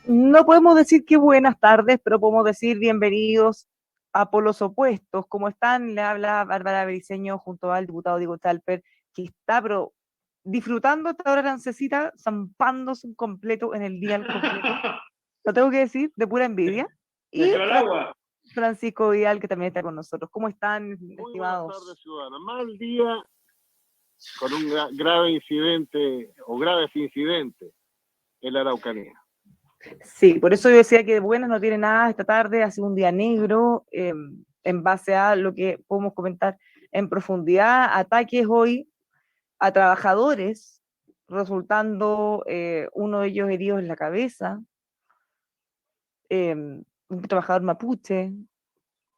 No podemos decir que buenas tardes, pero podemos decir bienvenidos a Polos Opuestos. ¿Cómo están? Le habla Bárbara Briceño junto al diputado Diego Chalper, que está pero disfrutando hasta ahora la oncecita, zampándose un completo en el día al completo. Lo tengo que decir, de pura envidia. Me Y echó el agua. Francisco Vidal, que también está con nosotros. ¿Cómo están, Muy estimados? buenas tardes, ciudadana. Mal día con un grave incidente o graves incidentes en la Araucanía. Sí, por eso yo decía que de buenas no tiene nada esta tarde, ha sido un día negro, en base a lo que podemos comentar en profundidad, ataques hoy a trabajadores, resultando uno de ellos herido en la cabeza, un trabajador mapuche.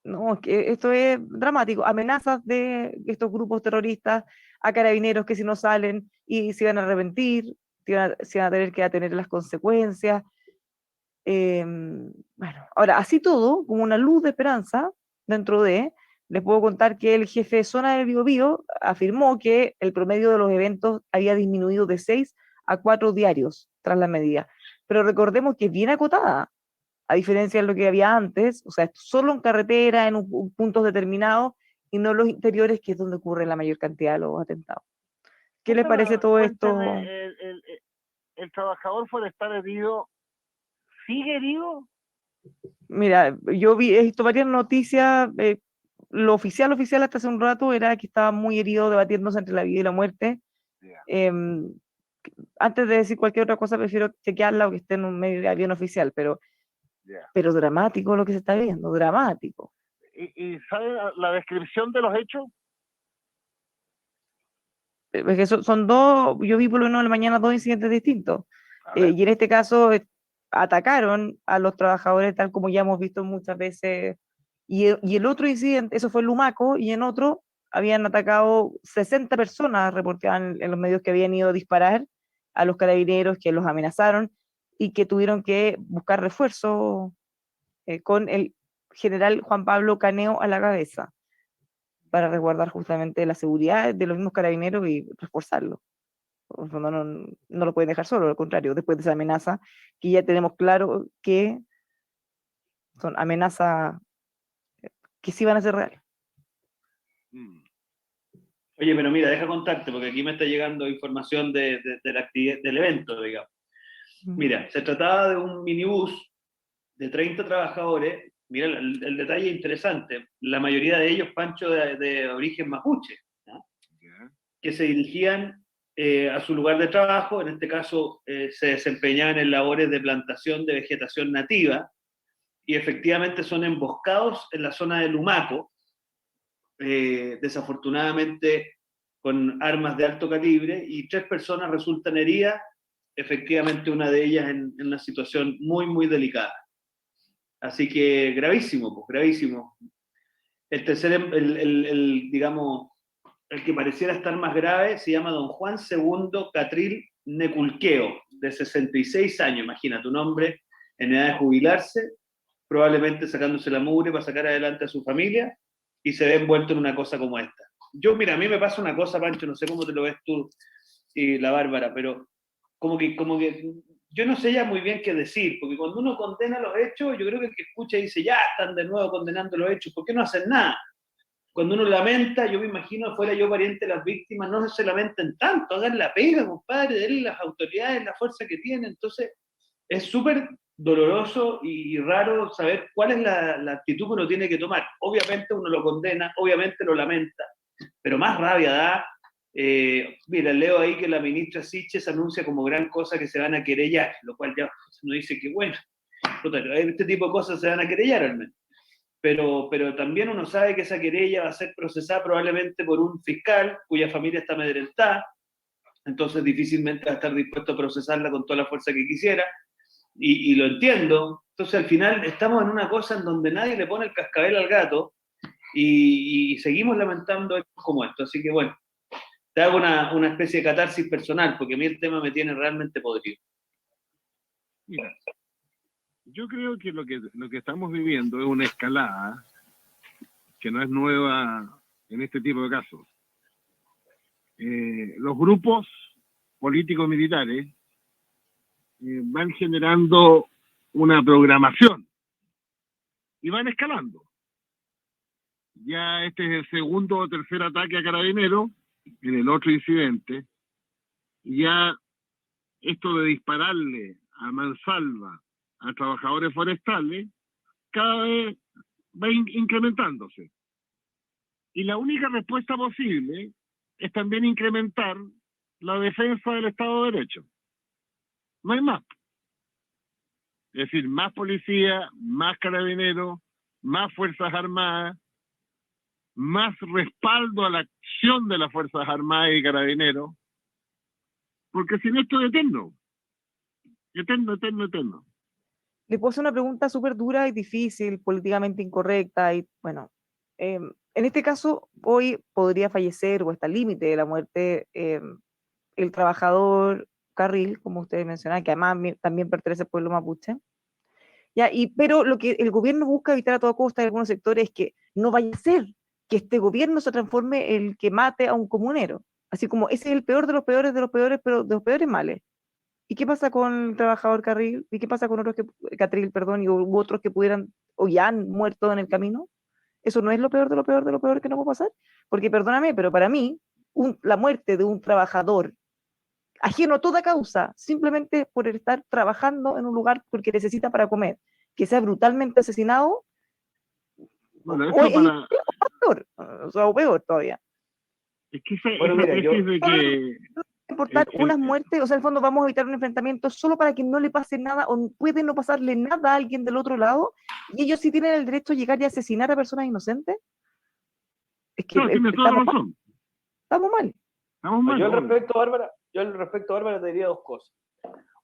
No, es que esto es dramático, amenazas de estos grupos terroristas a carabineros que si no salen y se van a arrepentir, se van a tener que atener las consecuencias. Bueno, ahora, así todo, como una luz de esperanza dentro de, les puedo contar que el jefe de zona del Biobío afirmó que el promedio de los eventos había disminuido de 6 a 4 diarios tras la medida. Pero recordemos que es bien acotada, a diferencia de lo que había antes, o sea, solo en carretera, en puntos determinados, y no en los interiores, que es donde ocurre la mayor cantidad de los atentados. ¿Qué les parece todo esto? Cuénteme, el trabajador forestal herido, ¿sigue herido? Mira, yo he visto varias noticias, lo oficial hasta hace un rato era que estaba muy herido debatiéndose entre la vida y la muerte. Yeah. Antes de decir cualquier otra cosa, prefiero chequearla o que esté en un medio de avión oficial, Yeah. pero dramático lo que se está viendo, dramático. ¿Y sabe la descripción de los hechos? Es que son dos, yo vi por lo menos en la mañana dos incidentes distintos. Y en este caso atacaron a los trabajadores tal como ya hemos visto muchas veces. Y el otro incidente, eso fue en Lumaco, y en otro habían atacado 60 personas, reportaban en los medios que habían ido a disparar a los carabineros, que los amenazaron y que tuvieron que buscar refuerzo con el general Juan Pablo Caneo a la cabeza para resguardar justamente la seguridad de los mismos carabineros y reforzarlo. No, no lo pueden dejar solo, al contrario, después de esa amenaza, que ya tenemos claro que son amenazas que sí van a ser reales. Oye, pero mira, deja contarte, porque aquí me está llegando información de la actividad, del evento, digamos. Mira, se trataba de un minibús de 30 trabajadores. Mira, el detalle interesante. La mayoría de ellos, Pancho, de origen mapuche, ¿no? Yeah. Que se dirigían a su lugar de trabajo. En este caso, se desempeñaban en labores de plantación de vegetación nativa y efectivamente son emboscados en la zona de Lumaco, desafortunadamente con armas de alto calibre, y 3 personas resultan heridas, efectivamente una de ellas en una situación muy, muy delicada. Así que gravísimo, pues, gravísimo. El tercer, digamos, el que pareciera estar más grave se llama don Juan II Catril Neculqueo, de 66 años, imagina tu nombre, en edad de jubilarse, probablemente sacándose la mugre para sacar adelante a su familia, y se ve envuelto en una cosa como esta. Yo, mira, a mí me pasa una cosa, Pancho, no sé cómo te lo ves tú y la Bárbara, pero como que yo no sé ya muy bien qué decir, porque cuando uno condena los hechos, yo creo que el que escucha dice, ya están de nuevo condenando los hechos, ¿por qué no hacen nada? Cuando uno lamenta, yo me imagino, fuera yo pariente de las víctimas, no se lamenten tanto, hagan la pega, compadre, denle las autoridades la fuerza que tienen. Entonces, es súper doloroso y raro saber cuál es la actitud que uno tiene que tomar. Obviamente uno lo condena, obviamente lo lamenta, pero más rabia da. Mira, leo ahí que la ministra Siches anuncia como gran cosa que se van a querellar, lo cual ya uno dice que bueno, este tipo de cosas se van a querellar al menos. Pero también uno sabe que esa querella va a ser procesada probablemente por un fiscal cuya familia está amedrentada, entonces difícilmente va a estar dispuesto a procesarla con toda la fuerza que quisiera, y lo entiendo. Entonces al final estamos en una cosa en donde nadie le pone el cascabel al gato y seguimos lamentando hechos como esto. Así que bueno, te hago una especie de catarsis personal, porque a mí el tema me tiene realmente podrido. Mira, yo creo que lo que estamos viviendo es una escalada que no es nueva en este tipo de casos. Los grupos políticos militares van generando una programación y van escalando. Ya este es el segundo o tercer ataque a Carabineros en el otro incidente. Ya esto de dispararle a mansalva a trabajadores forestales cada vez va incrementándose. Y la única respuesta posible es también incrementar la defensa del Estado de Derecho. No hay más. Es decir, más policía, más carabineros, más fuerzas armadas, más respaldo a la acción de las fuerzas armadas y carabineros, porque sin esto es eterno. Eterno, eterno, eterno. Le puedo hacer una pregunta súper dura y difícil, políticamente incorrecta, y bueno, en este caso, hoy podría fallecer o está al límite de la muerte el trabajador Carril, como ustedes mencionaban, que además también pertenece al pueblo mapuche. Ya, pero lo que el gobierno busca evitar a toda costa en algunos sectores es que no vaya a ser que este gobierno se transforme en el que mate a un comunero. Así como ese es el peor de los peores de los peores, pero de los peores males. ¿Y qué pasa con el trabajador Carril? ¿Y qué pasa con otros Catril, perdón, y u otros que pudieran o ya han muerto en el camino? ¿Eso no es lo peor de lo peor de lo peor que no puede pasar? Porque perdóname, pero para mí, la muerte de un trabajador ajeno a toda causa, simplemente por estar trabajando en un lugar porque necesita para comer, que sea brutalmente asesinado, Bueno, o eso para... peor, o sea, o peor todavía. Es que Bueno, mira, es de que... Importar unas muertes, o sea, en el fondo vamos a evitar un enfrentamiento solo para que no le pase nada o puede no pasarle nada a alguien del otro lado y ellos sí tienen el derecho a llegar y asesinar a personas inocentes. Es que No, tienes toda la razón. Estamos mal. Estamos mal. Yo al respecto, Bárbara, te diría dos cosas.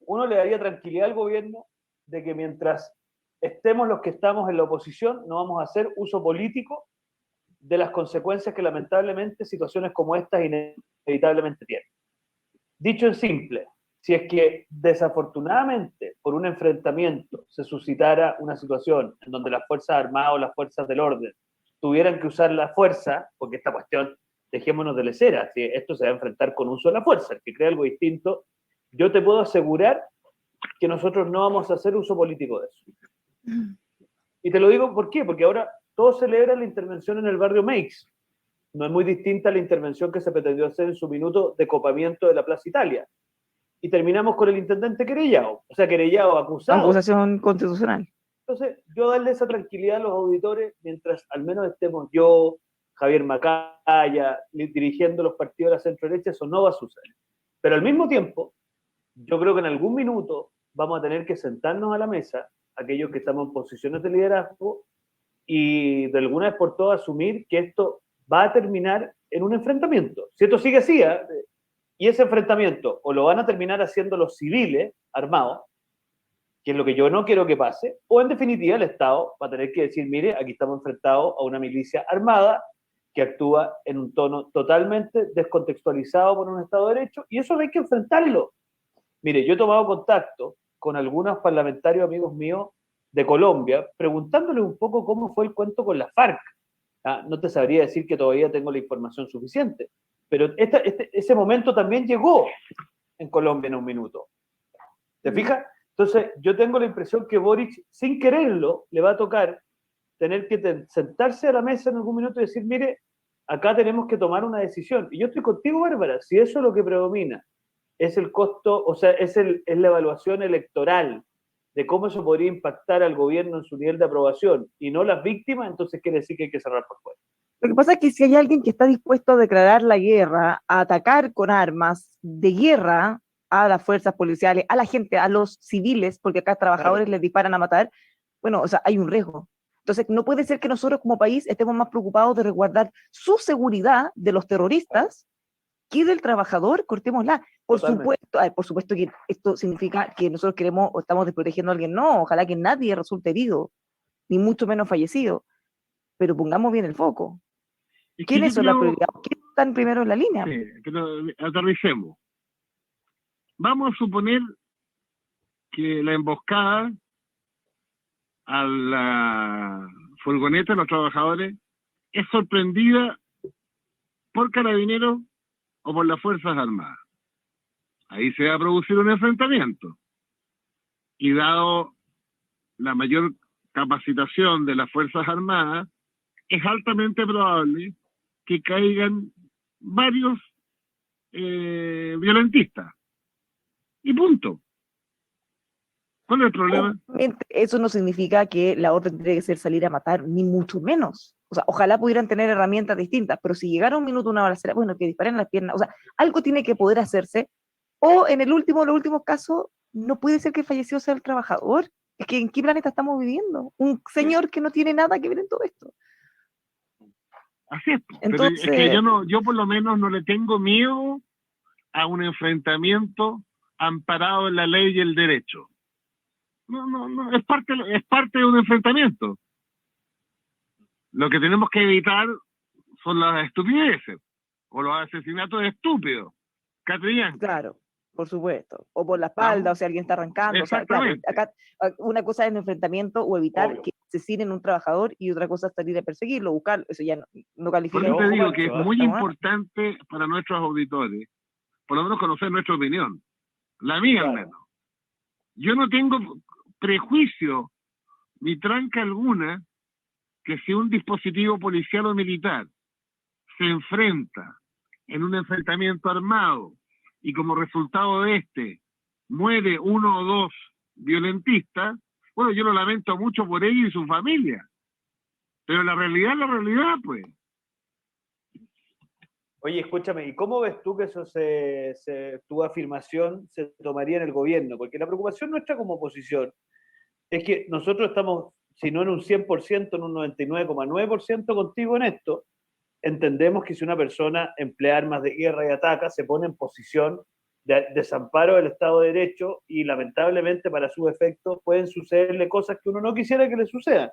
Uno, le daría tranquilidad al gobierno de que mientras estemos los que estamos en la oposición, no vamos a hacer uso político de las consecuencias que lamentablemente situaciones como estas inevitablemente tienen. Dicho en simple, si es que desafortunadamente por un enfrentamiento se suscitara una situación en donde las Fuerzas Armadas o las Fuerzas del Orden tuvieran que usar la fuerza, porque esta cuestión, dejémonos de lecera, si esto se va a enfrentar con uso de la fuerza, el que cree algo distinto, yo te puedo asegurar que nosotros no vamos a hacer uso político de eso. Y te lo digo ¿por qué? Porque ahora todos celebran la intervención en el barrio Meix. No es muy distinta a la intervención que se pretendió hacer en su minuto de copamiento de la Plaza Italia. Y terminamos con el intendente querellado, o sea, querellado, acusado. Acusación constitucional. Entonces, yo darle esa tranquilidad a los auditores mientras al menos estemos yo, Javier Macaya, dirigiendo los partidos de la centro-derecha, eso no va a suceder. Pero al mismo tiempo, yo creo que en algún minuto vamos a tener que sentarnos a la mesa, aquellos que estamos en posiciones de liderazgo, y de alguna vez por todas asumir que esto va a terminar en un enfrentamiento. Si esto sigue así, y ese enfrentamiento o lo van a terminar haciendo los civiles armados, que es lo que yo no quiero que pase, o en definitiva el Estado va a tener que decir, mire, aquí estamos enfrentados a una milicia armada que actúa en un tono totalmente descontextualizado por un Estado de Derecho, y eso hay que enfrentarlo. Mire, yo he tomado contacto con algunos parlamentarios amigos míos de Colombia, preguntándoles un poco cómo fue el cuento con la FARC. No te sabría decir que todavía tengo la información suficiente, pero ese momento también llegó en Colombia en un minuto. ¿Te fijas? Entonces, yo tengo la impresión que Boric, sin quererlo, le va a tocar tener que sentarse a la mesa en algún minuto y decir, mire, acá tenemos que tomar una decisión. Y yo estoy contigo, Bárbara, si eso es lo que predomina, es el costo, o sea, es la evaluación electoral de cómo eso podría impactar al gobierno en su nivel de aprobación y no las víctimas, entonces quiere decir que hay que cerrar por fuera. Lo que pasa es que si hay alguien que está dispuesto a declarar la guerra, a atacar con armas de guerra a las fuerzas policiales, a la gente, a los civiles, porque acá trabajadores les disparan a matar, bueno, o sea, hay un riesgo. Entonces, no puede ser que nosotros como país estemos más preocupados de resguardar su seguridad de los terroristas que del trabajador, cortémosla. Por supuesto que esto significa que nosotros queremos o estamos desprotegiendo a alguien, no, ojalá que nadie resulte herido, ni mucho menos fallecido, pero pongamos bien el foco. ¿Quiénes son las prioridades? ¿Quiénes están primero en la línea? Sí, pero aterricemos. Vamos a suponer que la emboscada a la furgoneta de los trabajadores es sorprendida por carabineros o por las Fuerzas Armadas. Ahí se va a producir un enfrentamiento. Y dado la mayor capacitación de las Fuerzas Armadas, es altamente probable que caigan varios violentistas. Y punto. ¿Cuál es el problema? Obviamente, eso no significa que la orden tiene que ser salir a matar, ni mucho menos. O sea, ojalá pudieran tener herramientas distintas, pero si llegara un minuto una balacera, bueno, que disparen las piernas, o sea, algo tiene que poder hacerse, o en los últimos casos, no puede ser que el fallecido sea el trabajador. Es que ¿en qué planeta estamos viviendo? Un señor que no tiene nada que ver en todo esto. Así es. Pero es Entonces, que yo por lo menos no le tengo miedo a un enfrentamiento amparado en la ley y el derecho. No, es parte de un enfrentamiento. Lo que tenemos que evitar son las estupideces o los asesinatos estúpidos. Catrillan. claro, por supuesto. O por la espalda, o si alguien está arrancando. O sea, claro, acá una cosa es el enfrentamiento o evitar Obvio. que asesinen a un trabajador y otra cosa es salir a perseguirlo, buscarlo. Eso ya no califica. Por eso te digo que es muy ¿no? importante para nuestros auditores, por lo menos conocer nuestra opinión. La mía, al menos. Yo no tengo prejuicio ni tranca alguna que si un dispositivo policial o militar se enfrenta en un enfrentamiento armado y como resultado de este muere uno o dos violentistas, bueno, yo lo lamento mucho por ellos y su familia, pero la realidad, pues. Oye, escúchame, ¿y cómo ves tú que eso tu afirmación se tomaría en el gobierno? Porque la preocupación nuestra como oposición es que nosotros estamos, si no en un 100%, en un 99,9% contigo en esto. Entendemos que si una persona emplea armas de guerra y ataca, se pone en posición de desamparo del Estado de Derecho y lamentablemente para sus efectos pueden sucederle cosas que uno no quisiera que le sucedan.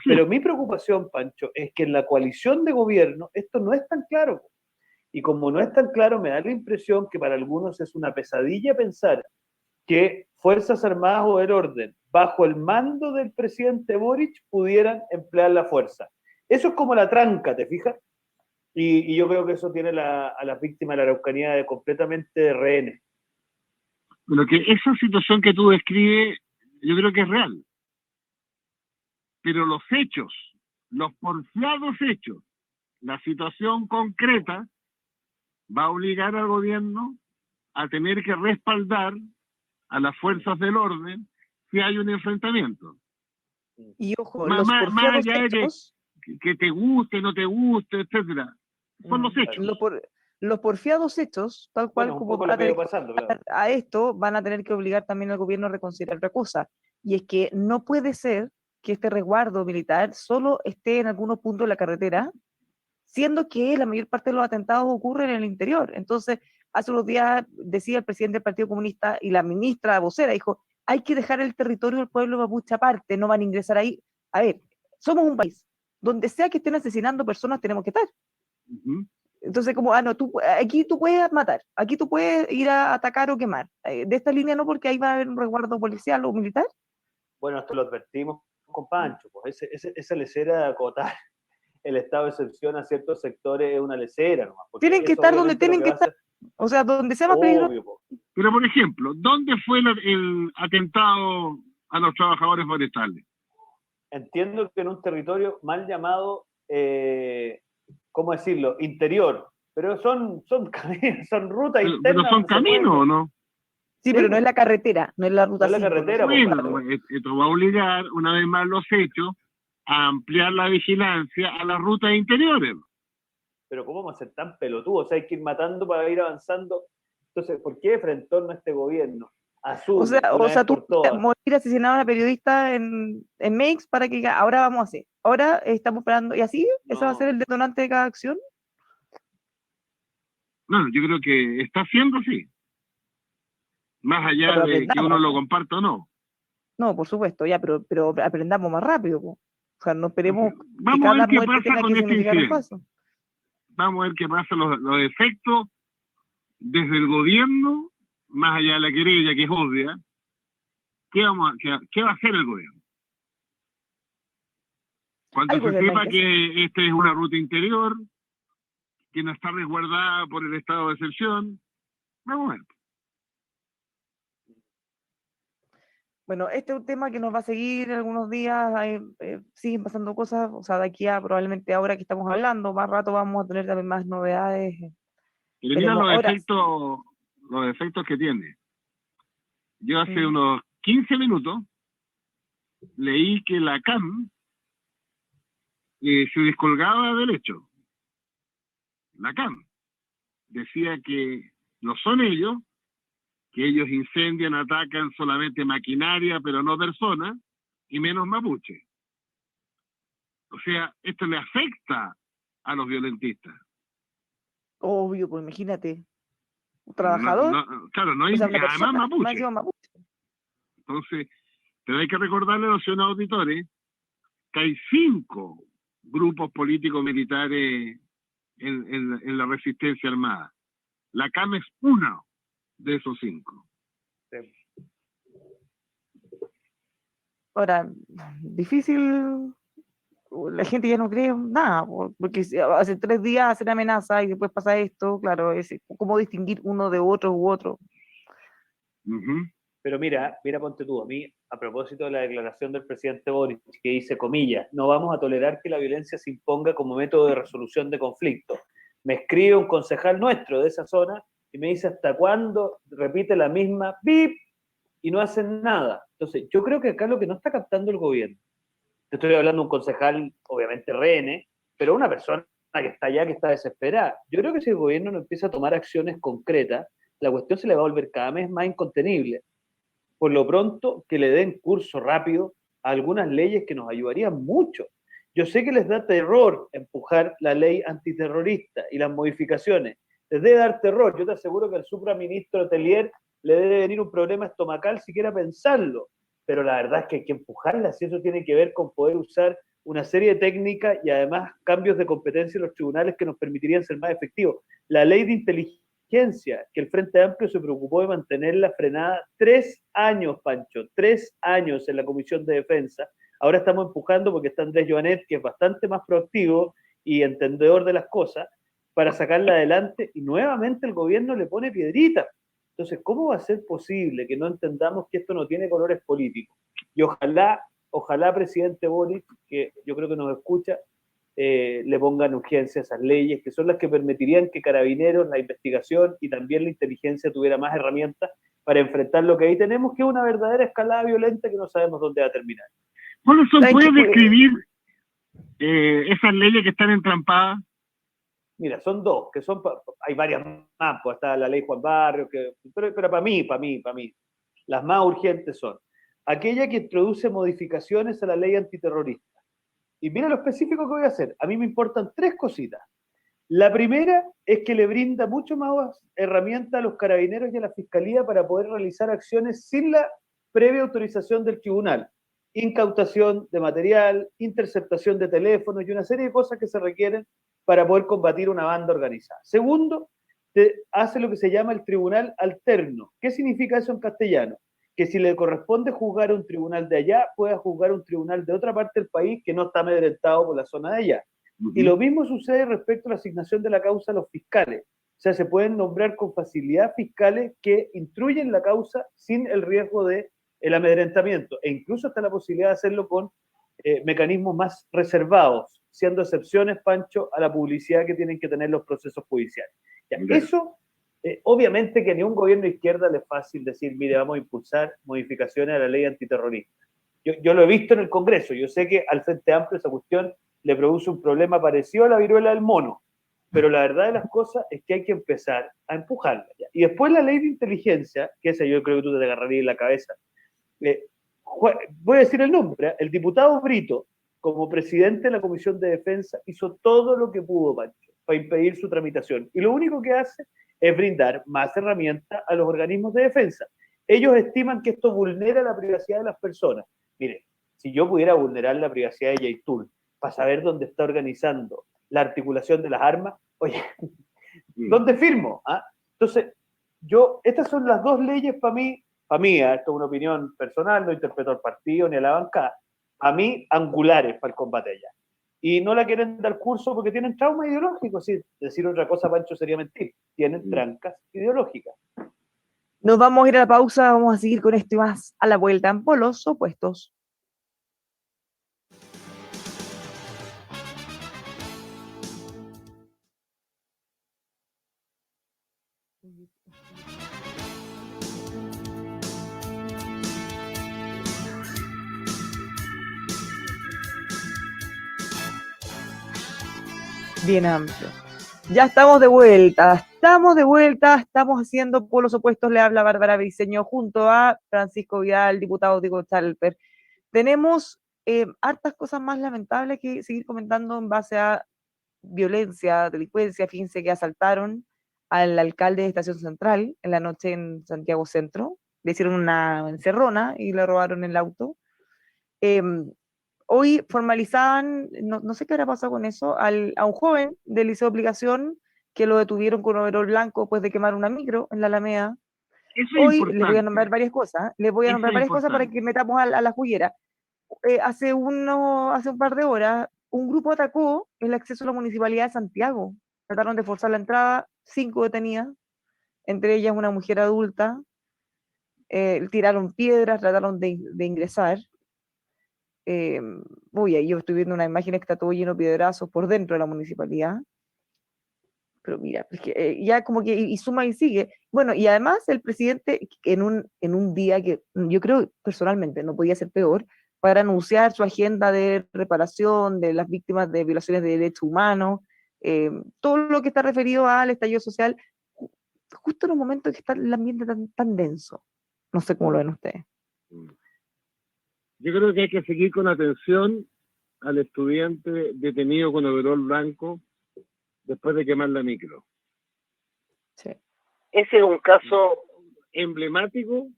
Pero mi preocupación, Pancho, es que en la coalición de gobierno esto no es tan claro. Y como no es tan claro, me da la impresión que para algunos es una pesadilla pensar que Fuerzas Armadas o del Orden, bajo el mando del presidente Boric, pudieran emplear la fuerza. Eso es como la tranca, ¿te fijas? Y yo creo que eso tiene a las víctimas de la Araucanía de completamente rehenes. Pero que esa situación que tú describes, yo creo que es real. Pero los hechos, los porfiados hechos, la situación concreta, va a obligar al gobierno a tener que respaldar a las fuerzas del orden si hay un enfrentamiento. Y ojo, Más los porfiados allá de hechos, que te guste, no te guste, etcétera. Son los hechos. los porfiados hechos, tal cual Bueno, como lo que pasando, claro. a esto, van a tener que obligar también al gobierno a reconsiderar otra cosa. Y es que no puede ser que este resguardo militar solo esté en algunos puntos de la carretera, siendo que la mayor parte de los atentados ocurren en el interior. Entonces, hace unos días decía el presidente del Partido Comunista y la ministra vocera, dijo, hay que dejar el territorio del pueblo mapuche aparte, no van a ingresar ahí. A ver, somos un país, donde sea que estén asesinando personas tenemos que estar. Entonces, como, no, aquí tú puedes matar, aquí tú puedes ir a atacar o quemar. De esta línea no, porque ahí va a haber un resguardo policial o militar. Bueno, esto lo advertimos con Pancho, pues esa lecera de acotar el estado de excepción a ciertos sectores es una lecera nomás. Tienen que estar donde tienen que estar, o sea, donde sea más peligroso. Pero, por ejemplo, ¿dónde fue el atentado a los trabajadores forestales? Entiendo que en un territorio mal llamado, ¿cómo decirlo? Interior. Pero son rutas internas. Pero son caminos, ¿no? Sí, pero no es la carretera, no es la ruta 5. No es la carretera. Bueno, esto va a obligar, una vez más, los hechos a ampliar la vigilancia a las rutas interiores. Pero ¿cómo vamos a ser tan pelotudos? O sea, hay que ir matando para ir avanzando. Entonces, ¿por qué frente a este gobierno asume o sea tú morir asesinado a una periodista en Meix para que ahora vamos a hacer? Ahora estamos esperando, y así, no. ¿Eso va a ser el detonante de cada acción? No, yo creo que está siendo así. Más allá de que uno lo comparta o no. No, por supuesto, ya, pero aprendamos más rápido. O sea, no esperemos vamos que cada a ver qué muerte pasa tenga con que este significar incidente. un paso. Vamos a ver qué pasa, los efectos desde el gobierno, más allá de la querella, que es obvia. ¿Qué va a hacer el gobierno? Cuando se sepa que esta es una ruta interior, que no está resguardada por el estado de excepción, vamos a ver. Bueno, este es un tema que nos va a seguir algunos días, siguen pasando cosas, o sea, de aquí a probablemente ahora que estamos hablando, más rato vamos a tener también más novedades. Y mira Veremos. Ahora, los efectos que tiene. Yo hace mm, unos 15 minutos leí que la CAM se descolgaba del hecho. La CAM decía que no son ellos, que ellos incendian, atacan solamente maquinaria, pero no personas, y menos mapuche. O sea, esto le afecta a los violentistas. obvio, pues imagínate, un No, trabajador, claro, no o hay, sea, una además persona, más mapuche. encima mapuche. Entonces, pero hay que recordarle a los señores auditores que hay 5 grupos políticos militares en la resistencia armada. La CAM es uno de esos 5. Ahora, difícil, la gente ya no cree nada, porque hace 3 días hacen amenaza y después pasa esto, claro, es cómo distinguir uno de otro u otro. Pero mira, ponte tú, a mí, a propósito de la declaración del presidente Boric, que dice, comillas, no vamos a tolerar que la violencia se imponga como método de resolución de conflictos. Me escribe un concejal nuestro de esa zona y me dice, ¿hasta cuándo repite la misma bip y no hacen nada? Entonces, yo creo que acá lo que no está captando el gobierno, te estoy hablando de un concejal, obviamente rehén, pero una persona que está allá, que está desesperada. Yo creo que si el gobierno no empieza a tomar acciones concretas, la cuestión se le va a volver cada vez más incontenible. Por lo pronto, que le den curso rápido a algunas leyes que nos ayudarían mucho. Yo sé que les da terror empujar la ley antiterrorista y las modificaciones. Les debe dar terror. Yo te aseguro que al supraministro Tellier le debe venir un problema estomacal siquiera pensarlo. Pero la verdad es que hay que empujarla, si eso tiene que ver con poder usar una serie de técnicas y además cambios de competencia en los tribunales que nos permitirían ser más efectivos. La ley de inteligencia, que el Frente Amplio se preocupó de mantenerla frenada 3 años, Pancho, 3 años en la Comisión de Defensa. Ahora estamos empujando porque está Andrés Joanet, que es bastante más proactivo y entendedor de las cosas, para sacarla adelante, y nuevamente el gobierno le pone piedritas. Entonces, ¿cómo va a ser posible que no entendamos que esto no tiene colores políticos? Y ojalá, presidente Boric, que yo creo que nos escucha, le pongan urgencia a esas leyes, que son las que permitirían que Carabineros, la investigación y también la inteligencia tuviera más herramientas para enfrentar lo que ahí tenemos, que es una verdadera escalada violenta que no sabemos dónde va a terminar. ¿Puedes describir esas leyes que están entrampadas? Mira, son dos, hay varias más, pues está la ley Juan Barrios, pero para mí, las más urgentes son aquella que introduce modificaciones a la ley antiterrorista. Y mira lo específico que voy a hacer. A mí me importan 3 cositas. La primera es que le brinda mucho más herramientas a los carabineros y a la fiscalía para poder realizar acciones sin la previa autorización del tribunal. Incautación de material, interceptación de teléfonos y una serie de cosas que se requieren para poder combatir una banda organizada. Segundo, hace lo que se llama el tribunal alterno. ¿Qué significa eso en castellano? Que si le corresponde juzgar a un tribunal de allá, pueda juzgar a un tribunal de otra parte del país que no está amedrentado por la zona de allá. Y lo mismo sucede respecto a la asignación de la causa a los fiscales. O sea, se pueden nombrar con facilidad fiscales que instruyen la causa sin el riesgo de el amedrentamiento. E incluso está la posibilidad de hacerlo con mecanismos más reservados, siendo excepciones, Pancho, a la publicidad que tienen que tener los procesos judiciales. Ya, eso, obviamente que ni a un gobierno de izquierda le es fácil decir, mire, vamos a impulsar modificaciones a la ley antiterrorista. Yo lo he visto en el Congreso, yo sé que al Frente Amplio esa cuestión le produce un problema parecido a la viruela del mono, pero la verdad de las cosas es que hay que empezar a empujarla. ¿Ya? Y después la ley de inteligencia, que esa yo creo que tú te agarrarías en la cabeza. Voy a decir el nombre, el diputado Brito, como presidente de la Comisión de Defensa, hizo todo lo que pudo, Pancho, para impedir su tramitación. Y lo único que hace es brindar más herramientas a los organismos de defensa. Ellos estiman que esto vulnera la privacidad de las personas. Mire, si yo pudiera vulnerar la privacidad de Yaitul para saber dónde está organizando la articulación de las armas, oye, ¿dónde firmo? ¿Ah? Entonces, estas son las 2 leyes para mí, esto es una opinión personal, no interpreto al partido ni a la bancada, a mí angulares para el combate allá. Y no la quieren dar curso porque tienen trauma ideológico, sí, decir otra cosa, Pancho, sería mentir, tienen trancas ideológicas. Nos vamos a ir a la pausa, vamos a seguir con esto y más a la vuelta en Polos Opuestos. Bien amplio. Ya estamos de vuelta, estamos haciendo Polos Opuestos, le habla Bárbara Briceño junto a Francisco Vidal, diputado Diego Chalper. Tenemos hartas cosas más lamentables que seguir comentando en base a violencia, delincuencia. Fíjense que asaltaron al alcalde de Estación Central en la noche en Santiago Centro, le hicieron una encerrona y le robaron el auto. Eh, Hoy formalizaban, no sé qué habrá pasado con eso, a un joven del Liceo de Aplicación que lo detuvieron con overol blanco después de quemar una micro en la Alameda. Eso es Hoy les voy a importante. nombrar varias cosas, para que metamos a la juguera. Hace un par de horas, un grupo atacó el acceso a la Municipalidad de Santiago. Trataron de forzar la entrada, 5 detenidas, entre ellas una mujer adulta. Tiraron piedras, trataron de ingresar. Yo estoy viendo una imagen que está todo lleno de piedrazos por dentro de la municipalidad. Pero mira, es que, ya como que y suma y sigue. Bueno, y además el presidente en un día que yo creo personalmente no podía ser peor, para anunciar su agenda de reparación de las víctimas de violaciones de derechos humanos, todo lo que está referido al estallido social, justo en un momento que está el ambiente tan denso. No sé cómo lo ven ustedes. Yo creo que hay que seguir con atención al estudiante detenido con overol blanco después de quemar la micro. Sí. Ese es un caso emblemático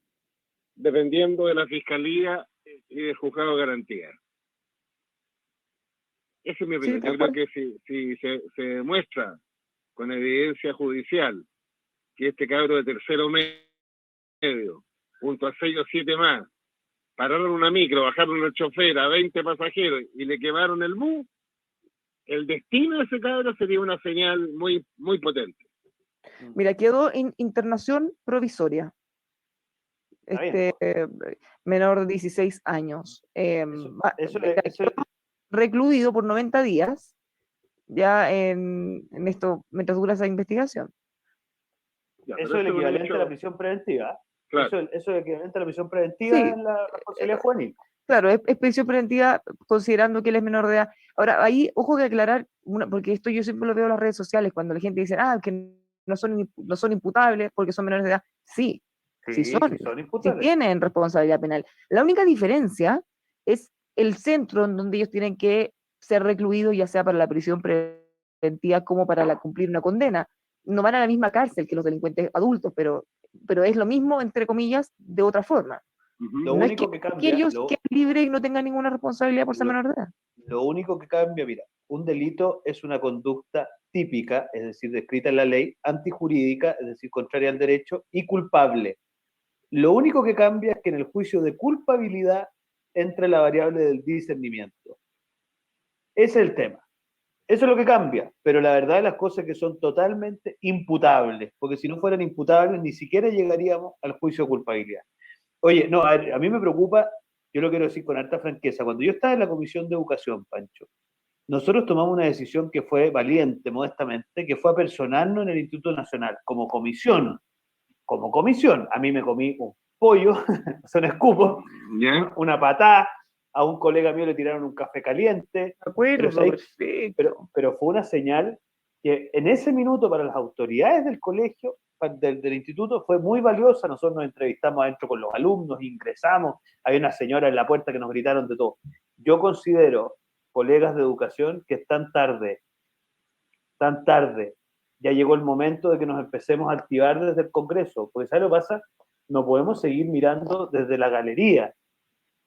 dependiendo de la fiscalía y del juzgado de garantía. Esa es mi opinión. Yo creo que si se demuestra con evidencia judicial que este cabro de tercero medio, junto a 6 o 7 más, pararon una micro, bajaron el chofer a 20 pasajeros y le quemaron el bus, el destino de ese cabro sería una señal muy, muy potente. Mira, quedó en internación provisoria. Menor de 16 años. Recluido por 90 días, ya en esto, mientras dura esa investigación. Eso es el equivalente a la prisión preventiva. Claro. Eso es el equivalente a la prisión preventiva en la responsabilidad juvenil. Claro, es prisión preventiva considerando que él es menor de edad. Ahora, ahí, ojo que aclarar, porque esto yo siempre lo veo en las redes sociales, cuando la gente dice, que no son imputables porque son menores de edad. Sí son imputables. Sí tienen responsabilidad penal. La única diferencia es el centro en donde ellos tienen que ser recluidos, ya sea para la prisión preventiva como para cumplir una condena. No van a la misma cárcel que los delincuentes adultos, pero es lo mismo, entre comillas, de otra forma. Lo no único es que cambia, que ellos queden libres y no tengan ninguna responsabilidad por ser menor de edad. Lo único que cambia, mira, un delito es una conducta típica, es decir, descrita en la ley, antijurídica, es decir, contraria al derecho, y culpable. Lo único que cambia es que en el juicio de culpabilidad entra la variable del discernimiento. Ese es el tema. Eso es lo que cambia, pero la verdad de las cosas es que son totalmente imputables, porque si no fueran imputables ni siquiera llegaríamos al juicio de culpabilidad. Oye, no, a mí me preocupa, yo lo quiero decir con harta franqueza, cuando yo estaba en la Comisión de Educación, Pancho, nosotros tomamos una decisión que fue valiente, modestamente, que fue apersonarnos en el Instituto Nacional, como comisión. A mí me comí un pollo, son escupos, una patada, a un colega mío le tiraron un café caliente, pero fue una señal que en ese minuto para las autoridades del colegio, del instituto, fue muy valiosa. Nosotros nos entrevistamos adentro con los alumnos, ingresamos, había una señora en la puerta que nos gritaron de todo. Yo considero, colegas de educación, que es tan tarde, ya llegó el momento de que nos empecemos a activar desde el Congreso, porque ¿sabes lo que pasa? No podemos seguir mirando desde la galería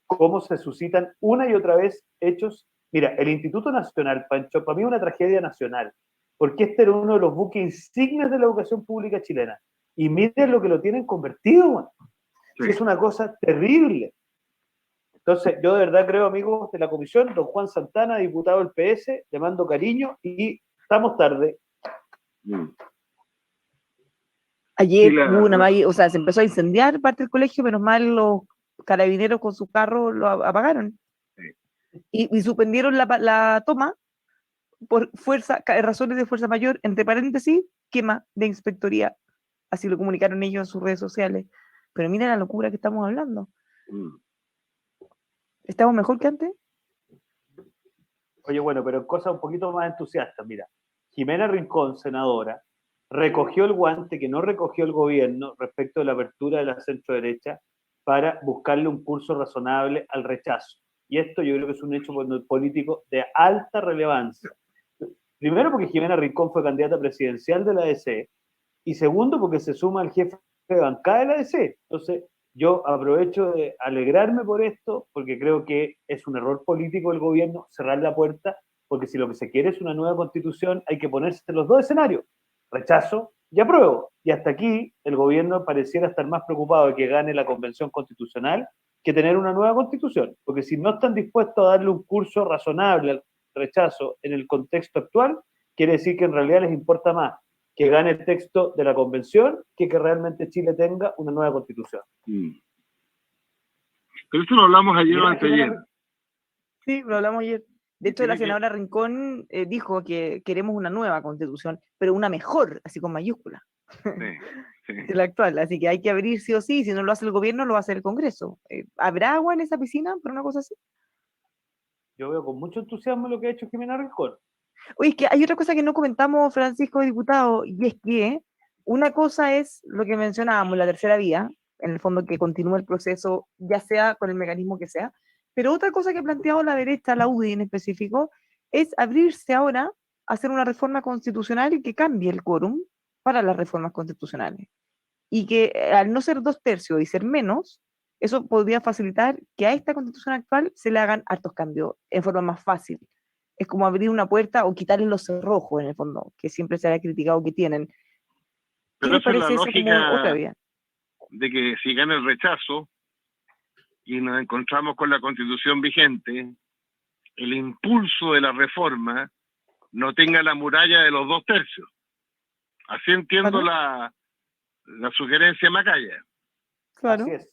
cómo se suscitan una y otra vez hechos. Mira, el Instituto Nacional, Pancho, para mí es una tragedia nacional, porque este era uno de los buques insignes de la educación pública chilena. Y miren lo que lo tienen convertido, man. Sí. Es una cosa terrible. Entonces, yo de verdad creo, amigos de la comisión, don Juan Santana, diputado del PS, le mando cariño y estamos tarde. Ayer Sí, hubo o sea, se empezó a incendiar parte del colegio, menos mal los carabineros con sus carros lo apagaron. Y suspendieron la toma por razones de fuerza mayor, entre paréntesis, quema de inspectoría. Así lo comunicaron ellos en sus redes sociales. Pero mira la locura que estamos hablando. ¿Estamos mejor que antes? Oye, bueno, pero cosas un poquito más entusiastas. Mira, Jimena Rincón, senadora, recogió el guante que no recogió el gobierno respecto de la apertura de la centro-derecha para buscarle un curso razonable al rechazo. Y esto yo creo que es un hecho político de alta relevancia. Primero porque Jimena Rincón fue candidata presidencial de la ADC, y segundo porque se suma al jefe de bancada de la ADC. Entonces, yo aprovecho de alegrarme por esto, porque creo que es un error político del gobierno cerrar la puerta, porque si lo que se quiere es una nueva constitución, hay que ponerse en los dos escenarios, rechazo y apruebo. Y hasta aquí el gobierno pareciera estar más preocupado de que gane la convención constitucional que tener una nueva constitución, porque si no están dispuestos a darle un curso razonable al rechazo en el contexto actual, quiere decir que en realidad les importa más que gane el texto de la convención que realmente Chile tenga una nueva constitución. Pero esto lo hablamos ayer o anteayer. Sí, lo hablamos ayer. De hecho, la senadora Rincón dijo que queremos una nueva constitución, pero una mejor, así con mayúscula. Sí. De la actual. Así que hay que abrir sí o sí. Si no lo hace el gobierno, lo va a hacer el Congreso. ¿Habrá agua en esa piscina por una cosa así? Yo veo con mucho entusiasmo lo que ha hecho Jimena Rincón. Oye, es que hay otra cosa que no comentamos, Francisco, diputado, y es que una cosa es lo que mencionábamos, la tercera vía, en el fondo que continúe el proceso, ya sea con el mecanismo que sea, pero otra cosa que ha planteado la derecha, la UDI en específico, es abrirse ahora a hacer una reforma constitucional que cambie el quórum para las reformas constitucionales. Y que al no ser 2/3 y ser menos, eso podría facilitar que a esta constitución actual se le hagan hartos cambios en forma más fácil. Es como abrir una puerta o quitarle los cerrojos, en el fondo, que siempre se ha criticado que tienen. ¿Qué Pero les esa es la parece eso como otra lógica vía? de que si gana el rechazo y nos encontramos con la constitución vigente, el impulso de la reforma no tenga la muralla de los 2/3. Así entiendo Claro. la sugerencia de Macaya. Claro. Así es.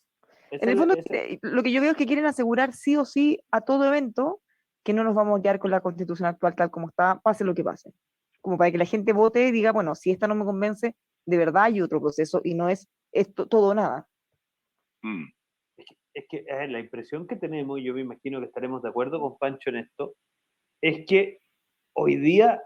En el fondo, lo que yo veo es que quieren asegurar sí o sí a todo evento que no nos vamos a quedar con la constitución actual tal como está, pase lo que pase. Como para que la gente vote y diga, bueno, si esta no me convence, de verdad hay otro proceso y no es esto todo o nada. Es que la impresión que tenemos, y yo me imagino que estaremos de acuerdo con Pancho en esto, es que hoy día,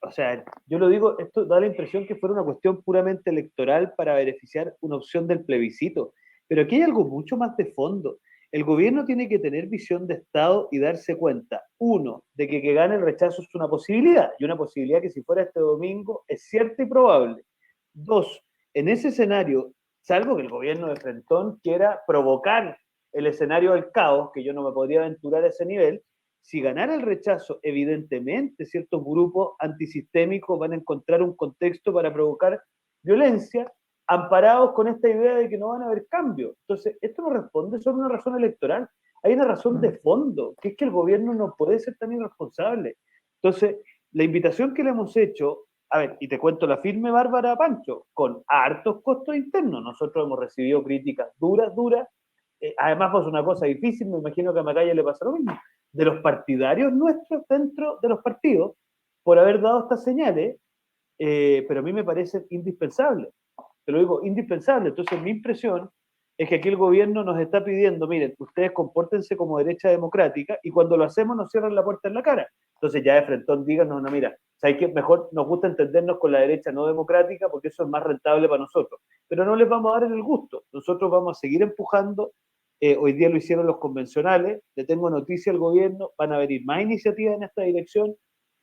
o sea, yo lo digo, esto da la impresión que fuera una cuestión puramente electoral para beneficiar una opción del plebiscito, pero aquí hay algo mucho más de fondo. El gobierno tiene que tener visión de Estado y darse cuenta, uno, de que gane el rechazo es una posibilidad, y una posibilidad que si fuera este domingo es cierta y probable. Dos, en ese escenario, salvo que el gobierno de Frentón quiera provocar el escenario del caos, que yo no me podría aventurar a ese nivel, si ganara el rechazo, evidentemente ciertos grupos antisistémicos van a encontrar un contexto para provocar violencia, amparados con esta idea de que no van a haber cambios. Entonces, esto no responde solo a una razón electoral, hay una razón de fondo, que es que el gobierno no puede ser tan irresponsable. Entonces, la invitación que le hemos hecho, a ver, y te cuento la firme Bárbara Pancho, con hartos costos internos. Nosotros hemos recibido críticas duras, además pues una cosa difícil, me imagino que a Macaya le pasa lo mismo, de los partidarios nuestros dentro de los partidos, por haber dado estas señales, pero a mí me parecen indispensables. Te lo digo, indispensable. Entonces, mi impresión es que aquí el gobierno nos está pidiendo, miren, ustedes compórtense como derecha democrática y cuando lo hacemos nos cierran la puerta en la cara. Entonces, ya de frentón díganos, no, mira, ¿sabes qué? Mejor nos gusta entendernos con la derecha no democrática porque eso es más rentable para nosotros. Pero no les vamos a dar el gusto. Nosotros vamos a seguir empujando. Hoy día lo hicieron los convencionales. Le tengo noticia al gobierno. Van a venir más iniciativas en esta dirección.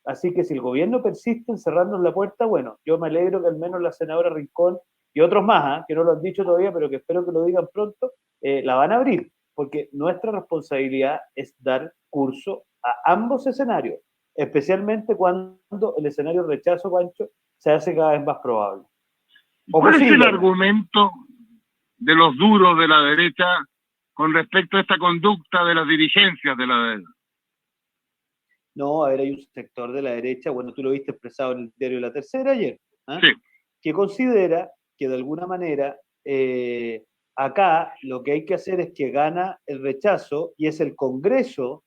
Así que si el gobierno persiste en cerrarnos la puerta, bueno, yo me alegro que al menos la senadora Rincón y otros más, que no lo han dicho todavía, pero que espero que lo digan pronto, la van a abrir, porque nuestra responsabilidad es dar curso a ambos escenarios, especialmente cuando el escenario rechazo, Pancho, se hace cada vez más probable. ¿Cuál es el argumento de los duros de la derecha con respecto a esta conducta de las dirigencias de la derecha? No, a ver, hay un sector de la derecha, bueno, tú lo viste expresado en el diario La Tercera ayer, sí, que considera que de alguna manera acá lo que hay que hacer es que gana el rechazo y es el Congreso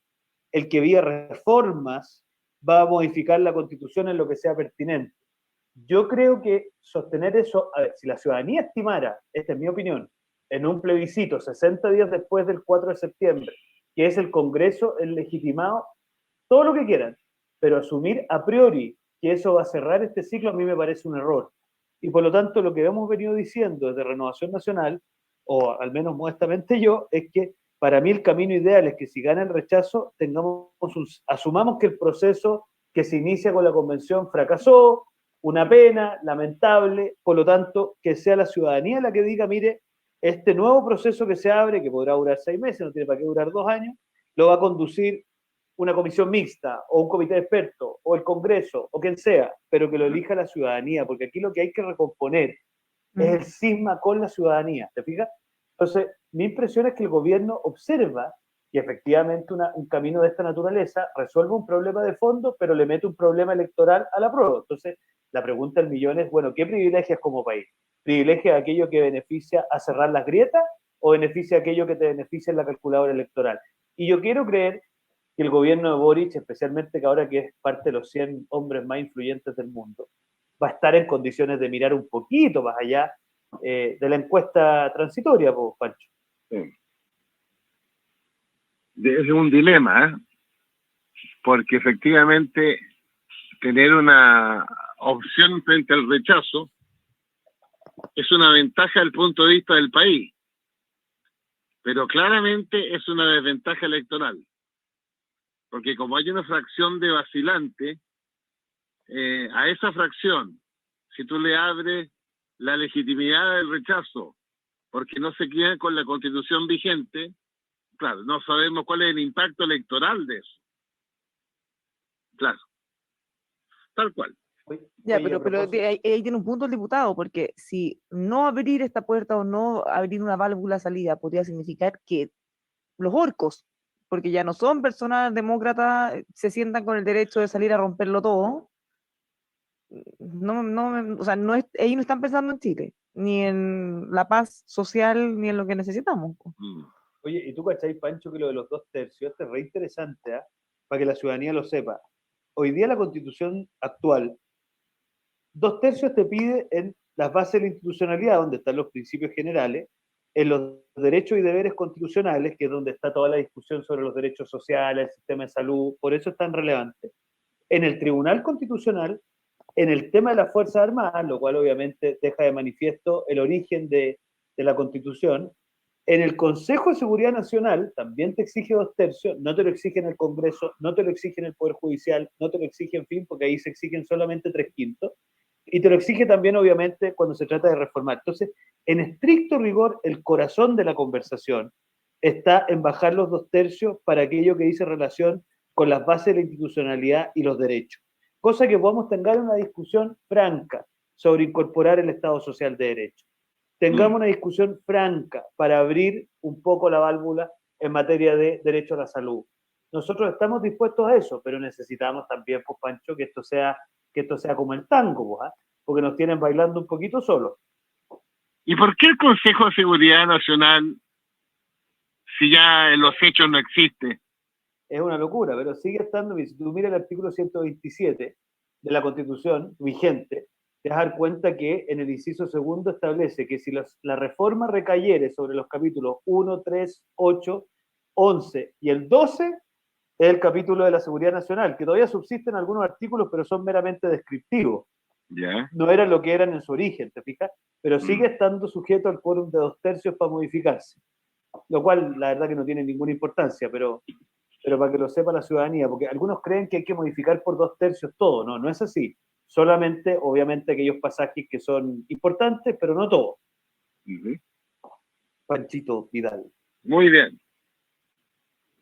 el que vía reformas va a modificar la Constitución en lo que sea pertinente. Yo creo que sostener eso, a ver, si la ciudadanía estimara, esta es mi opinión, en un plebiscito 60 días después del 4 de septiembre, que es el Congreso el legitimado, todo lo que quieran, pero asumir a priori que eso va a cerrar este ciclo a mí me parece un error. Y por lo tanto lo que hemos venido diciendo desde Renovación Nacional, o al menos modestamente yo, es que para mí el camino ideal es que si gana el rechazo, asumamos que el proceso que se inicia con la convención fracasó, una pena, lamentable, por lo tanto, que sea la ciudadanía la que diga, mire, este nuevo proceso que se abre, que podrá durar 6 meses, no tiene para qué durar 2 años, lo va a conducir una comisión mixta, o un comité de expertos, o el Congreso, o quien sea, pero que lo elija la ciudadanía, porque aquí lo que hay que recomponer es el cisma con la ciudadanía, ¿te fijas? Entonces, mi impresión es que el gobierno observa que efectivamente un camino de esta naturaleza resuelve un problema de fondo, pero le mete un problema electoral a la prueba. Entonces, la pregunta del millón es, bueno, ¿qué privilegias como país? ¿Privilegia aquello que beneficia a cerrar las grietas o beneficia aquello que te beneficia en la calculadora electoral? Y yo quiero creer que el gobierno de Boric, especialmente que ahora que es parte de los 100 hombres más influyentes del mundo, va a estar en condiciones de mirar un poquito más allá de la encuesta transitoria, pues, Pancho. Sí. Es un dilema, porque efectivamente tener una opción frente al rechazo es una ventaja desde el punto de vista del país, pero claramente es una desventaja electoral, porque como hay una fracción de vacilante, a esa fracción, si tú le abres la legitimidad del rechazo, porque no se quedan con la Constitución vigente, claro, no sabemos cuál es el impacto electoral de eso. Claro, tal cual. Ya, pero ahí tiene un punto el diputado, porque si no abrir esta puerta o no abrir una válvula salida podría significar que los orcos, porque ya no son personas demócratas, se sientan con el derecho de salir a romperlo todo. O sea, ellos no están pensando en Chile, ni en la paz social, ni en lo que necesitamos. Oye, ¿y tú cachai, Pancho, que lo de los 2/3, esto es re interesante, para que la ciudadanía lo sepa? Hoy día la Constitución actual, 2/3 te pide en las bases de la institucionalidad, donde están los principios generales, en los derechos y deberes constitucionales, que es donde está toda la discusión sobre los derechos sociales, el sistema de salud, por eso es tan relevante. En el Tribunal Constitucional, en el tema de las Fuerzas Armadas, lo cual obviamente deja de manifiesto el origen de la Constitución, en el Consejo de Seguridad Nacional también te exige 2/3, no te lo exige en el Congreso, no te lo exige en el Poder Judicial, no te lo exige en fin, porque ahí se exigen solamente 3/5, y te lo exige también obviamente cuando se trata de reformar. Entonces, en estricto rigor, el corazón de la conversación está en bajar los 2/3 para aquello que dice relación con las bases de la institucionalidad y los derechos. Cosa que podamos tener una discusión franca sobre incorporar el Estado Social de Derecho. Tengamos una discusión franca para abrir un poco la válvula en materia de derecho a la salud. Nosotros estamos dispuestos a eso, pero necesitamos también, pues, Pancho, que esto sea como el tango, pues, porque nos tienen bailando un poquito solos. ¿Y por qué el Consejo de Seguridad Nacional, si ya en los hechos no existe? Es una locura, pero sigue estando. Si tú miras el artículo 127 de la Constitución vigente, te vas a dar cuenta que en el inciso segundo establece que si la reforma recayere sobre los capítulos 1, 3, 8, 11 y el 12, es el capítulo de la seguridad nacional, que todavía subsisten algunos artículos, pero son meramente descriptivos. Yeah. No eran lo que eran en su origen, ¿te fijas? Pero sigue estando sujeto al quórum de 2/3 para modificarse. Lo cual, la verdad que no tiene ninguna importancia, pero para que lo sepa la ciudadanía, porque algunos creen que hay que modificar por 2/3 todo. No, no es así. Solamente, obviamente, aquellos pasajes que son importantes, pero no todos. Panchito Vidal. Muy bien.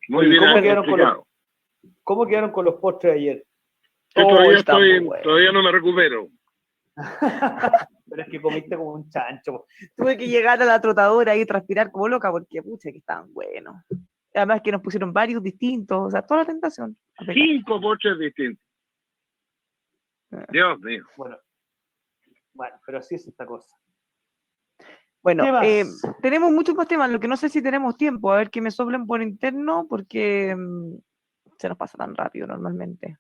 Muy bien explicado. ¿Cómo quedaron con los postres ayer? Todavía no me recupero. Pero es que comiste como un chancho. Tuve que llegar a la trotadora y transpirar como loca porque, pucha, que estaban buenos. Además que nos pusieron varios distintos, o sea, toda la tentación. 5 postres distintos. Dios mío. Bueno, pero así es esta cosa. Bueno, ¿Qué más? tenemos muchos más temas, lo que no sé si tenemos tiempo, a ver que me soplen por interno, porque se nos pasa tan rápido normalmente.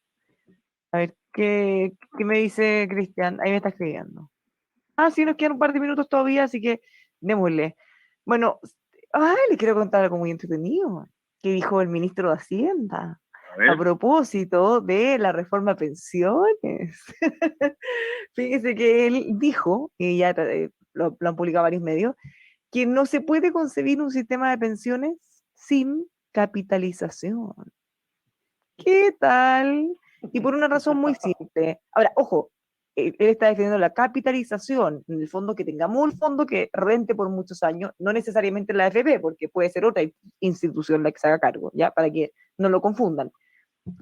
A ver, ¿qué me dice Cristian? Ahí me está escribiendo. Ah, sí, nos quedan un par de minutos todavía, así que démosle. Bueno, ay, le quiero contar algo muy entretenido que dijo el ministro de Hacienda A a ver, propósito de la reforma a pensiones. Fíjese que él dijo, y ya lo han publicado varios medios, que no se puede concebir un sistema de pensiones sin capitalización. ¿Qué tal? Y por una razón muy simple. Ahora, ojo, él está defendiendo la capitalización, en el fondo que tengamos un fondo que rente por muchos años, no necesariamente la AFP, porque puede ser otra institución la que se haga cargo, ¿ya? Para que no lo confundan.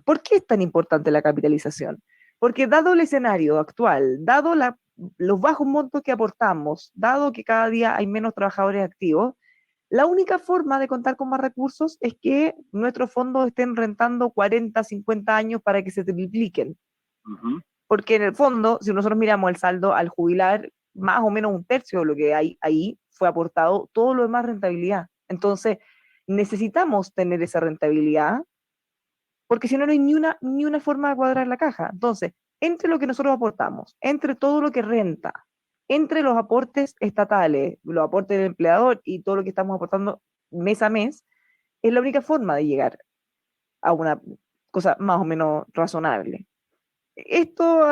¿Por qué es tan importante la capitalización? Porque dado el escenario actual, dado los bajos montos que aportamos, dado que cada día hay menos trabajadores activos, la única forma de contar con más recursos es que nuestros fondos estén rentando 40, 50 años para que se tripliquen. ujú. Porque en el fondo, si nosotros miramos el saldo al jubilar, más o menos un tercio de lo que hay ahí fue aportado, todo lo demás rentabilidad. Entonces, necesitamos tener esa rentabilidad porque si no, no hay ni una forma de cuadrar la caja. Entonces, entre lo que nosotros aportamos, entre todo lo que renta, entre los aportes estatales, los aportes del empleador y todo lo que estamos aportando mes a mes, es la única forma de llegar a una cosa más o menos razonable. Esto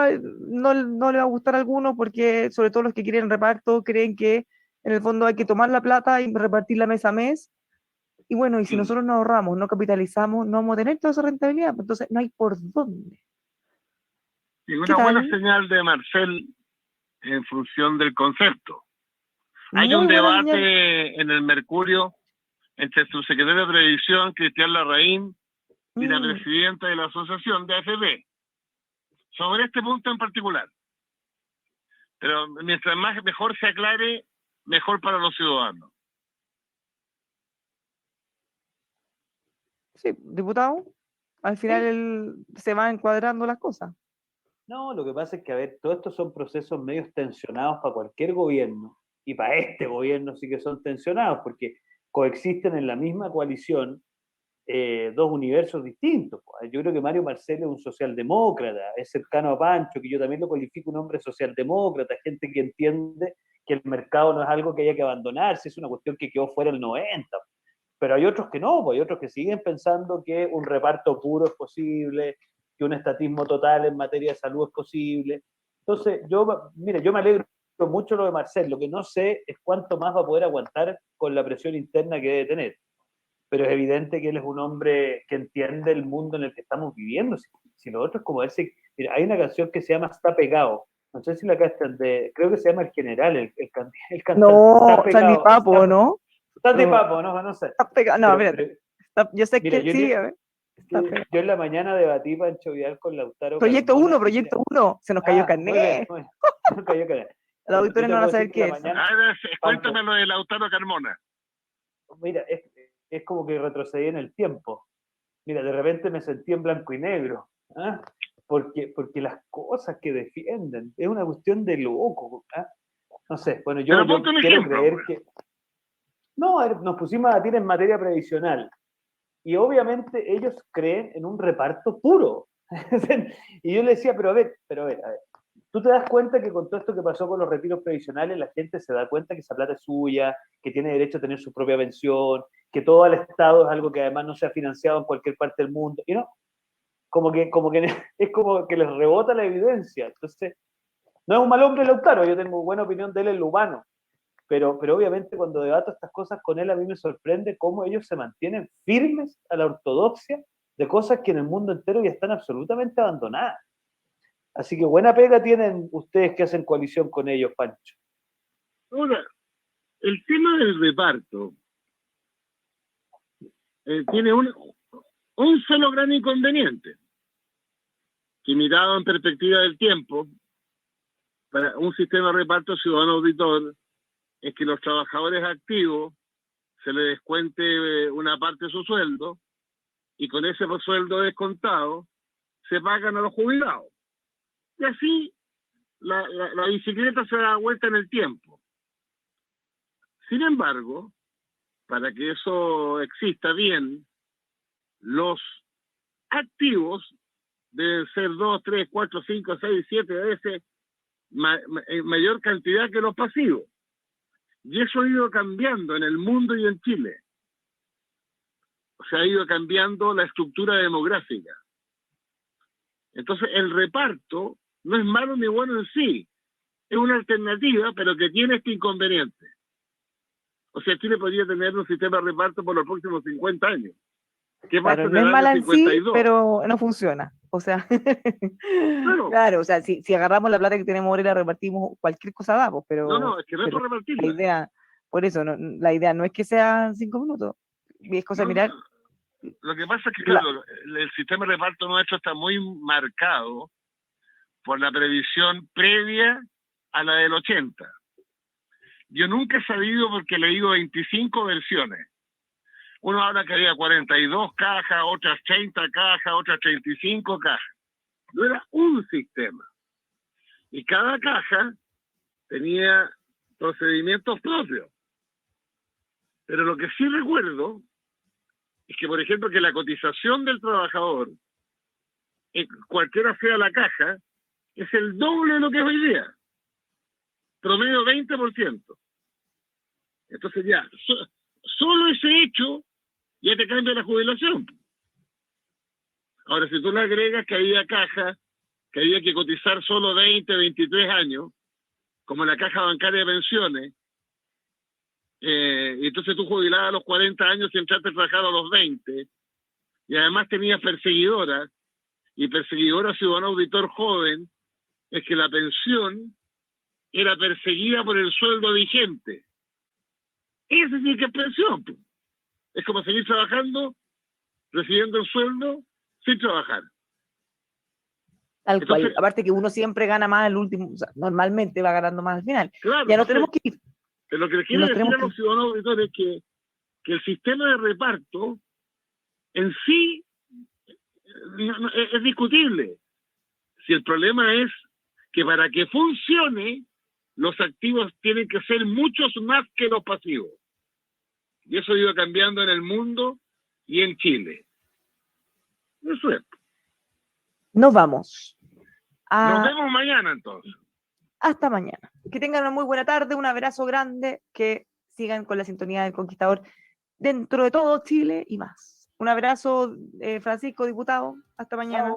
no le va a gustar a algunos porque, sobre todo los que quieren reparto, creen que en el fondo hay que tomar la plata y repartirla mes a mes y bueno, y si Mm. nosotros no ahorramos, no capitalizamos, no vamos a tener toda esa rentabilidad, pues entonces no hay por dónde. Y ¿Qué una buena tal? señal de Marcel en función del concepto. Hay un Muy buena señal. debate en el Mercurio entre su secretario de Previsión, Cristian Larraín, y la Mm, presidenta de la Asociación de AFP, sobre este punto en particular. Pero mientras más mejor se aclare, mejor para los ciudadanos. sí, diputado, al final Sí. se van encuadrando las cosas. No, lo que pasa es que, a ver, todos estos son procesos medios tensionados para cualquier gobierno, y para este gobierno sí que son tensionados, porque coexisten en la misma coalición dos universos distintos. Yo creo que Mario Marcel es un socialdemócrata, es cercano a Pancho, que yo también lo cualifico un hombre socialdemócrata, gente que entiende que el mercado no es algo que haya que abandonarse, es una cuestión que quedó fuera el 90. Pero hay otros que no, pues hay otros que siguen pensando que un reparto puro es posible, que un estatismo total en materia de salud es posible. Entonces, mire, yo me alegro mucho lo de Marcel, lo que no sé es cuánto más va a poder aguantar con la presión interna que debe tener, pero es evidente que él es un hombre que entiende el mundo en el que estamos viviendo. Si lo otro es como ese, mira, hay una canción que se llama Está Pegado, no sé si la cantan, creo que se llama El General, el cantante, Está No, Pegado, saldipapo, ¿no? está de No, papo, no sé. está pegado. No, espérate. Pero Yo sé mira, que sí, a ver, está yo pegado. en la mañana debatí Pancho Vidal con Lautaro Proyecto Carmona uno, y mira, proyecto uno. Se nos cayó muy bien, carnet. muy bien. Nunca yo creo. Los Bueno, yo auditores te no van a puedo saber decir que en qué la es. mañana, A ver, Pancho, cuéntame lo de Lautaro Carmona. mira, es como que retrocedí en el tiempo. Mira, de repente me sentí en blanco y negro, ¿ah? Porque las cosas que defienden es una cuestión de loco, ¿ah? No sé, bueno, Pero yo ponte un quiero ejemplo, creer pues. que... No, a ver, nos pusimos a debatir en materia previsional y obviamente ellos creen en un reparto puro. Y yo le decía, pero a ver, a ver, tú te das cuenta que con todo esto que pasó con los retiros previsionales, la gente se da cuenta que esa plata es suya, que tiene derecho a tener su propia pensión, que todo el Estado es algo que además no se ha financiado en cualquier parte del mundo, y no, como que es como que les rebota la evidencia. Entonces, no es un mal hombre Lautaro, yo tengo buena opinión de él en lo humano, pero obviamente cuando debato estas cosas con él, a mí me sorprende cómo ellos se mantienen firmes a la ortodoxia de cosas que en el mundo entero ya están absolutamente abandonadas. Así que buena pega tienen ustedes que hacen coalición con ellos, Pancho. Ahora, el tema del reparto tiene un solo gran inconveniente, que mirado en perspectiva del tiempo, para un sistema de reparto ciudadano auditor, es que los trabajadores activos se les descuente una parte de su sueldo y con ese sueldo descontado se pagan a los jubilados. Y así la bicicleta se da vuelta en el tiempo. Sin embargo, para que eso exista bien, los activos deben ser 2, 3, 4, 5, 6, 7 veces en mayor cantidad que los pasivos. Y eso ha ido cambiando en el mundo y en Chile. O sea, ha ido cambiando la estructura demográfica. Entonces, el reparto no es malo ni bueno en sí. Es una alternativa, pero que tiene este inconveniente. O sea, Chile podría tener un sistema de reparto por los próximos 50 años. ¿Qué pasa Claro, en no el es año mala en sí, 52? pero no funciona. O sea, Claro. claro, o sea, si agarramos la plata que tenemos ahora y la repartimos, cualquier cosa da, pues, No, es que no es pero para la repartirla. idea, por eso, la idea no es que sean 5 minutos. Y es cosa de mirar Lo que pasa es que, la- claro, el sistema de reparto nuestro está muy marcado por la previsión previa a la del 80. Yo nunca he sabido, porque he leído 25 versiones. Uno habla que había 42 cajas, otras 30 cajas, otras 35 cajas. No era un sistema. Y cada caja tenía procedimientos propios. Pero lo que sí recuerdo es que, por ejemplo, que la cotización del trabajador, cualquiera sea la caja, es el doble de lo que es hoy día. Promedio 20%. Entonces ya, solo ese hecho ya te cambia la jubilación. Ahora, si tú le agregas que había cajas, que había que cotizar solo 20, 23 años, como la caja bancaria de pensiones, y entonces tú jubilabas a los 40 años y entraste a trabajar a los 20, y además tenías perseguidoras, y perseguidora si un auditor joven, es que la pensión era perseguida por el sueldo vigente. Ese sí que es pensión. Es como seguir trabajando, recibiendo el sueldo, sin trabajar. tal cual. Entonces, Aparte que uno siempre gana más al último, o sea, normalmente va ganando más al final. claro, Ya no entonces, tenemos que ir. lo que les quiero Nos decir tenemos a los que ciudadanos auditores es que el sistema de reparto en sí es discutible. Si el problema es que para que funcione, los activos tienen que ser muchos más que los pasivos. Y eso ha ido cambiando en el mundo y en Chile. Eso es. Nos vamos. Nos vemos mañana entonces. Hasta mañana. Que tengan una muy buena tarde, un abrazo grande, que sigan con la sintonía del Conquistador dentro de todo Chile y más. Un abrazo, Francisco, diputado. Hasta mañana.